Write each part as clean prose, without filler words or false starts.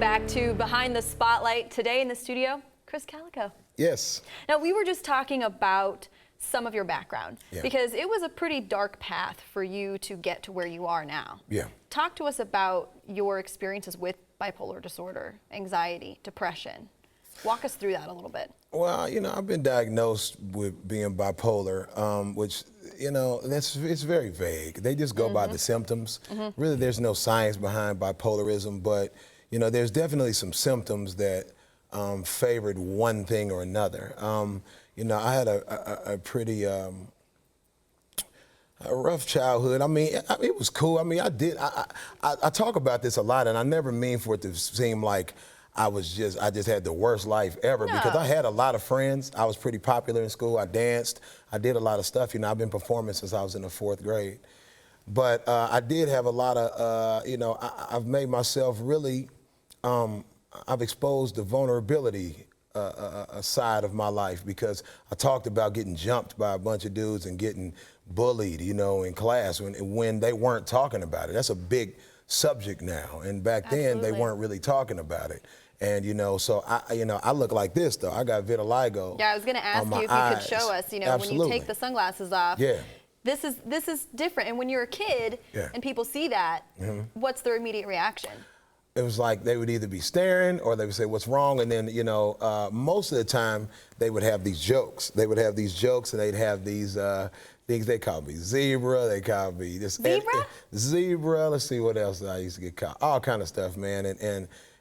back to Behind the Spotlight. Today in the studio, Krizz Kaliko. Yes. Now, we were just talking about some of your background because it was a pretty dark path for you to get to where you are now. Yeah. Talk to us about your experiences with bipolar disorder, anxiety, depression. Walk us through that a little bit. Well, you know, I've been diagnosed with being bipolar, which, you know, it's very vague. They just go by the symptoms. Really, there's no science behind bipolarism, but, you know, there's definitely some symptoms that favored one thing or another. You know, I had a pretty a rough childhood. I mean, it was cool. I mean, I talk about this a lot, and I never mean for it to seem like I just had the worst life ever, because I had a lot of friends. I was pretty popular in school. I danced. I did a lot of stuff. You know, I've been performing since I was in the 4th grade. But I did have a lot of, you know, I've made myself really, I've exposed the vulnerability side of my life, because I talked about getting jumped by a bunch of dudes and getting bullied, you know, in class when they weren't talking about it. That's a big subject now, and back then they weren't really talking about it. And you know, so I look like this though. I got vitiligo. Yeah, I was going to ask you if you could show us. You know, when you take the sunglasses off. Yeah. This is different. And when you're a kid and people see that, what's their immediate reaction? It was like they would either be staring or they would say, "What's wrong?" And then, you know, most of the time they would have these jokes. They would have these jokes, and they'd have these things. They called me zebra. They called me this zebra. Let's see what else I used to get called. All kind of stuff, man.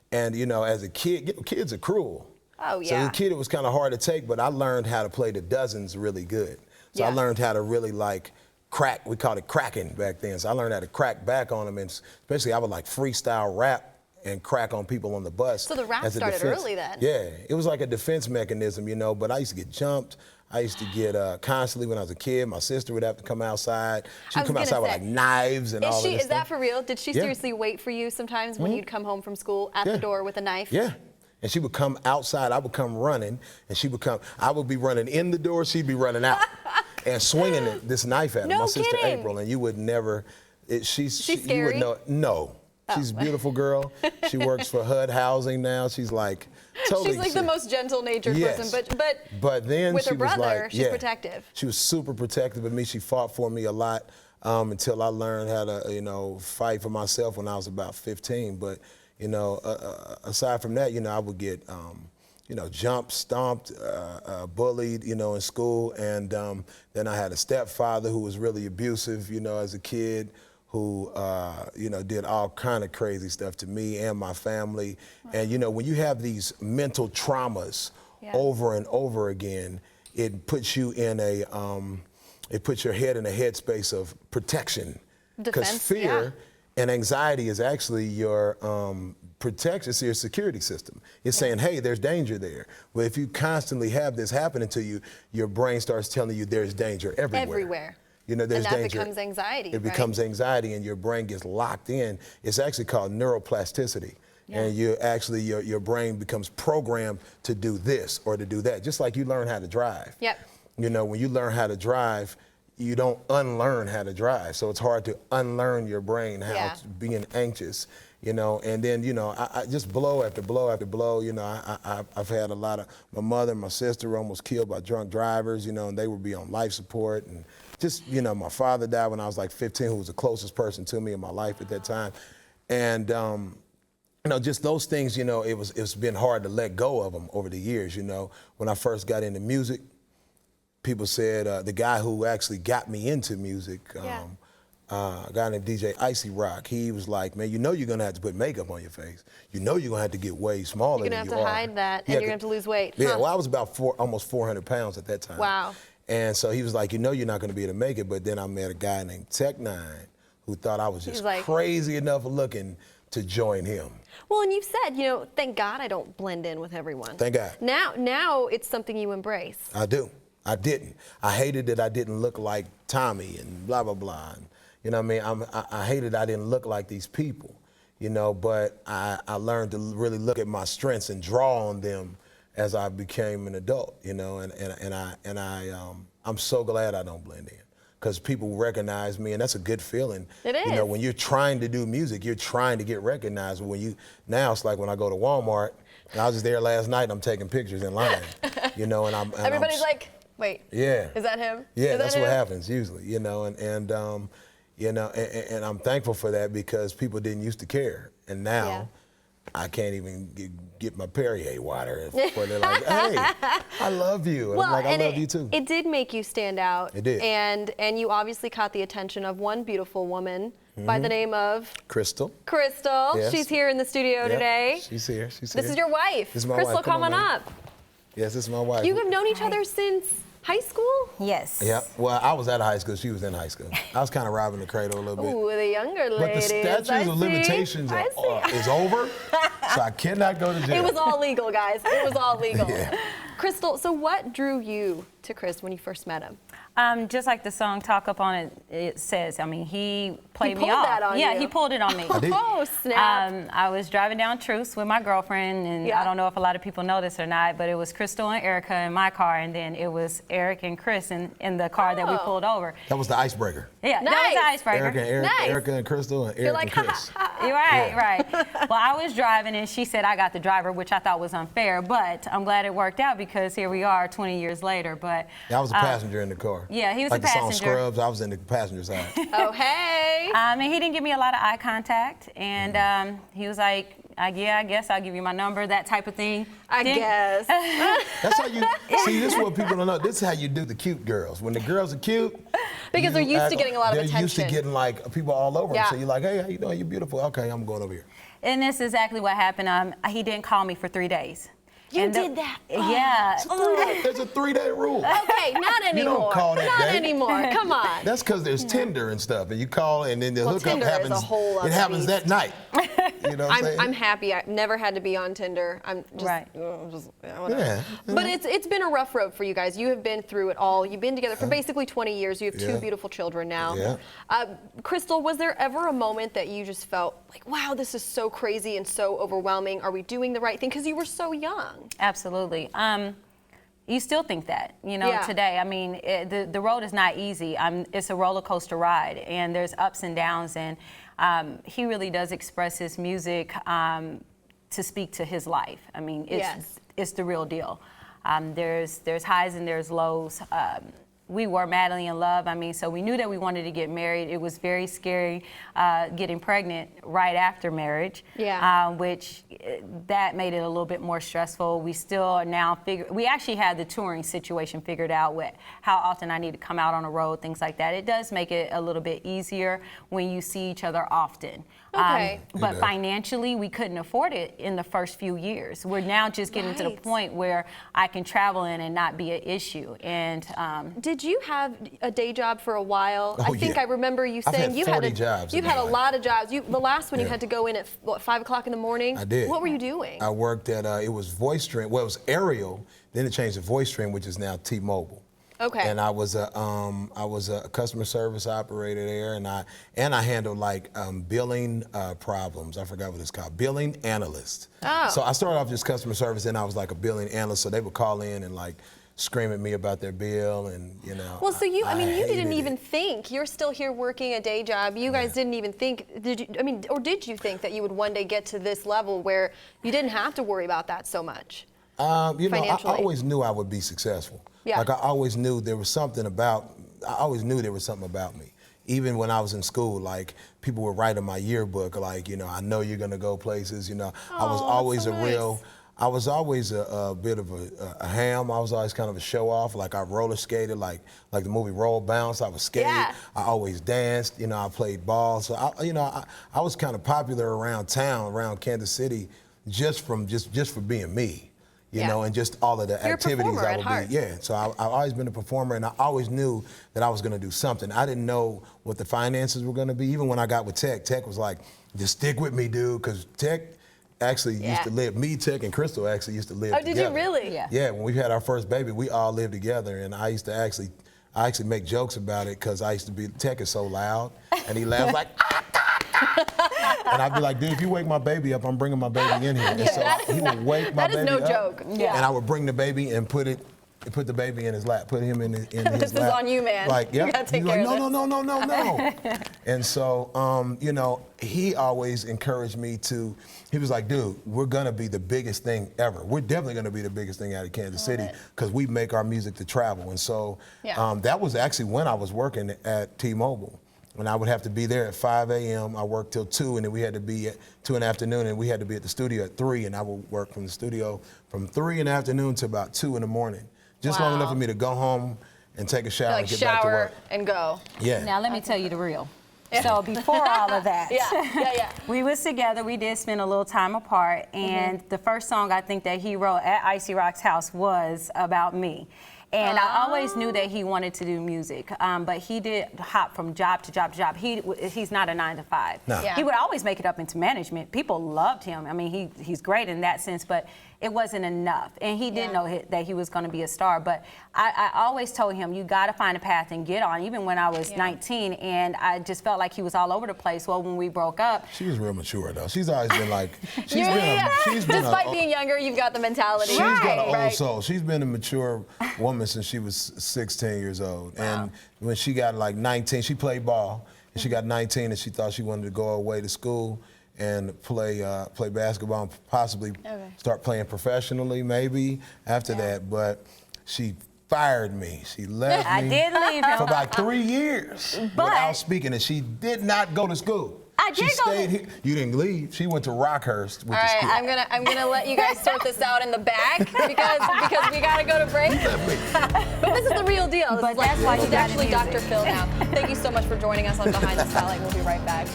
And you know, as a kid, kids are cruel. Oh yeah. So as a kid, it was kind of hard to take, but I learned how to play the dozens really good. So I learned how to really like crack. We called it cracking back then. So I learned how to crack back on them, and especially I would like freestyle rap and crack on people on the bus. So the rap started early then? Yeah, it was like a defense mechanism, you know, but I used to get jumped. I used to get constantly when I was a kid, my sister would have to come outside. She'd come outside with like knives and all of this stuff. Is that for real? Did she seriously wait for you sometimes when you'd come home from school at the door with a knife? Yeah. And she would come outside, I would come running, and I would be running in the door, she'd be running out and swinging this knife at her, my sister April, and you would never, she's scary? You would know, no. She's a beautiful girl. She works for HUD Housing now. She's like totally. She's like the most gentle-natured person, but then with she her brother, was like, she's protective. She was super protective of me. She fought for me a lot until I learned how to, you know, fight for myself when I was about 15. But you know, aside from that, you know, I would get, you know, jumped, stomped, bullied, you know, in school, and then I had a stepfather who was really abusive, you know, as a kid, who, you know, did all kind of crazy stuff to me and my family. And, you know, when you have these mental traumas over and over again, it puts you in it puts your head in a headspace of protection. Because fear and anxiety is actually your protection, it's your security system. It's saying, hey, there's danger there. Well, if you constantly have this happening to you, your brain starts telling you there's danger everywhere. Everywhere. You know, there's danger. And that becomes anxiety, It becomes anxiety, and your brain gets locked in. It's actually called neuroplasticity. And you actually, your brain becomes programmed to do this or to do that, just like you learn how to drive. You know, when you learn how to drive, you don't unlearn how to drive. So it's hard to unlearn your brain how to being anxious, you know. And then, you know, I just blow after blow after blow. You know, I've had a lot of, my mother and my sister were almost killed by drunk drivers, you know, and they would be on life support. And just, you know, my father died when I was like 15, who was the closest person to me in my life at that time. And, you know, just those things, you know, it's been hard to let go of them over the years, you know. When I first got into music, people said, the guy who actually got me into music, a guy named DJ Icy Rock, he was like, man, you know you're gonna have to put makeup on your face. You know you're gonna have to get way smaller than you are. You're gonna have to hide that, and you're gonna have to lose weight. Yeah, well, I was about almost 400 pounds at that time. Wow. And so he was like, you know you're not gonna be able to make it, but then I met a guy named Tech9 who thought I was just crazy enough looking to join him. Well, and you've said, you know, thank God I don't blend in with everyone. Thank God. Now it's something you embrace. I do. I didn't. I hated that I didn't look like Tommy and blah, blah, blah. And, you know what I mean? I hated I didn't look like these people, you know, but I learned to really look at my strengths and draw on them as I became an adult, you know, and I'm so glad I don't blend in. because people recognize me, and that's a good feeling. It is. You know, when you're trying to do music, you're trying to get recognized. Now it's like when I go to Walmart, and I was just there last night, and I'm taking pictures in line, you know, and everybody's like, wait, yeah, is that him? Yeah, that's what happens usually, you know, and you know, and I'm thankful for that because people didn't used to care, and now I can't even get my Perrier water before they're like, hey, I love you. And I'm like, I love you too. It did make you stand out. It did. And you obviously caught the attention of one beautiful woman by the name of Crystle. Crystle. Yes. She's here in the studio today. She's here. She's here. This is your wife. This is my Crystle, wife. come on up. Yes, this is my wife. You have known each other since high school? Yes. Yeah. Well, I was out of high school. She was in high school. I was kind of robbing the cradle a little bit. Ooh, the younger ladies. But the statutes of limitations is over, so I cannot go to jail. It was all legal, guys. It was all legal. Crystle, so what drew you to Krizz when you first met him? Just like the song Talk Up On It says. I mean, he played me off. He pulled that on you. He pulled it on me. I did. Oh, snap. I was driving down Truce with my girlfriend, and I don't know if a lot of people know this or not, but it was Crystle and Erica in my car, and then it was Eric and Chris in the car that we pulled over. That was the icebreaker. Yeah, that was the icebreaker. Erica and Crystle and Eric and Chris. You're right, right. Well, I was driving, and she said I got the driver, which I thought was unfair, but I'm glad it worked out because here we are 20 years later. But I was a passenger in the car. Yeah, he was like a passenger. Like the song Scrubs, I was in the passenger side. Oh, hey. And he didn't give me a lot of eye contact, and he was like, yeah, I guess I'll give you my number, that type of thing. I guess. That's how you, see, this is what people don't know. This is how you do the cute girls. When the girls are cute. Because they're used to getting a lot of attention. They're used to getting like people all over them. So you're like, hey, how you doing? You're beautiful. Okay, I'm going over here. And this is exactly what happened. He didn't call me for 3 days. You did that? Yeah. There's a 3-day rule. Okay, not anymore. You don't call that Not day. anymore. Come on. That's because there's Tinder and stuff, and you call, and then the hookup Tinder happens. Is a whole it happens beast. that night. You know what I'm saying? I'm happy. I never had to be on Tinder. I'm just, Yeah. But it's been a rough road for you guys. You have been through it all. You've been together for basically 20 years. You have 2 beautiful children now. Yeah. Crystle, was there ever a moment that you just felt like, wow, this is so crazy and so overwhelming? Are we doing the right thing? Because you were so young. Absolutely. You still think that, you know, today. I mean, the road is not easy. It's a roller coaster ride, and there's ups and downs, and he really does express his music to speak to his life. I mean, it's the real deal. There's highs and there's lows. We were madly in love. I mean, so we knew that we wanted to get married. It was very scary getting pregnant right after marriage, which that made it a little bit more stressful. We still are now we actually had the touring situation figured out with how often I need to come out on the road, things like that. It does make it a little bit easier when you see each other often. Okay. But financially, we couldn't afford it in the first few years. We're now just getting to the point where I can travel in and not be an issue. And did you have a day job for a while? I think I remember you saying you had jobs. You've had a lot of jobs. The last one you had to go in at what, 5 o'clock in the morning? I did. What were you doing? I worked at it was Voice Stream. Well, it was Aerial. Then it changed to Voice Stream, which is now T-Mobile. Okay. And I was a customer service operator there, and I handled like billing problems. I forgot what it's called, billing analyst. Oh. So I started off just customer service, and I was like a billing analyst. So they would call in and like scream at me about their bill, and you know. Well, so you didn't even think you're still here working a day job. You guys didn't even think. Did you think that you would one day get to this level where you didn't have to worry about that so much? You know, I always knew I would be successful. Yeah. Like I always knew there was something about me. Even when I was in school, like people would write in my yearbook, like, you know, I know you're gonna go places, you know. I was always I was always a bit of a ham. I was always kind of a show off. Like I roller skated, like the movie Roll Bounce. I was skating. Yeah. I always danced. You know, I played ball. So I was kind of popular around town, around Kansas City, just for being me. You know, and just all of the activities I would be. Yeah, so I've always been a performer, and I always knew that I was going to do something. I didn't know what the finances were going to be. Even when I got with Tech was like, just stick with me, dude, because Tech actually used to live. Me, Tech, and Crystle actually used to live together. Oh, did you really? Yeah. Yeah, when we had our first baby, we all lived together, and I used to actually make jokes about it because I used to be, Tech is so loud, and he laughs like, and I'd be like, dude, if you wake my baby up, I'm bringing my baby in here. And so he would wake my baby up. That is no joke. And I would bring the baby and put it put the baby in his lap, put him in his This lap. is on you, man. Like, yep. You gotta take He's care like, of no. And so, you know, he always encouraged me to, he was like, dude, we're gonna be the biggest thing ever. We're definitely gonna be the biggest thing out of Kansas City because we make our music to travel. And so that was actually when I was working at T-Mobile. And I would have to be there at 5 a.m. I worked till 2, and then we had to be at 2 in the afternoon, and we had to be at the studio at 3, and I would work from the studio from 3 in the afternoon to about 2 in the morning. Just long enough for me to go home and take a shower and get back to work. And go. Yeah. Now let me tell you the real. So before all of that, we was together. We did spend a little time apart, and the first song I think that he wrote at Icy Rock's house was about me. And I always knew that he wanted to do music, but he did hop from job to job to job. He's not a 9-to-5. No. He would always make it up into management. People loved him. I mean, he's great in that sense, but it wasn't enough. And he didn't know that he was going to be a star. But I always told him, you got to find a path and get on, even when I was 19. And I just felt like he was all over the place. Well, when we broke up. She was real mature, though. She's always been like, Despite being younger, you've got the mentality. She's got an old soul. She's been a mature woman since she was 16 years old. And when she got like 19, she played ball. And she got 19 and she thought she wanted to go away to school and play basketball and possibly start playing professionally maybe after that. But she fired me. She left me. I did leave him. For about 3 years without speaking, and she did not go to school. She stayed here. You didn't leave. She went to Rockhurst with the school. I'm gonna let you guys sort this out in the back because we gotta go to break. But this is the real deal. This is that's why you got actually Dr. Phil now. Thank you so much for joining us on Behind the Spotlight. We'll be right back.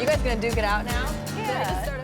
You guys gonna duke it out now? Yeah.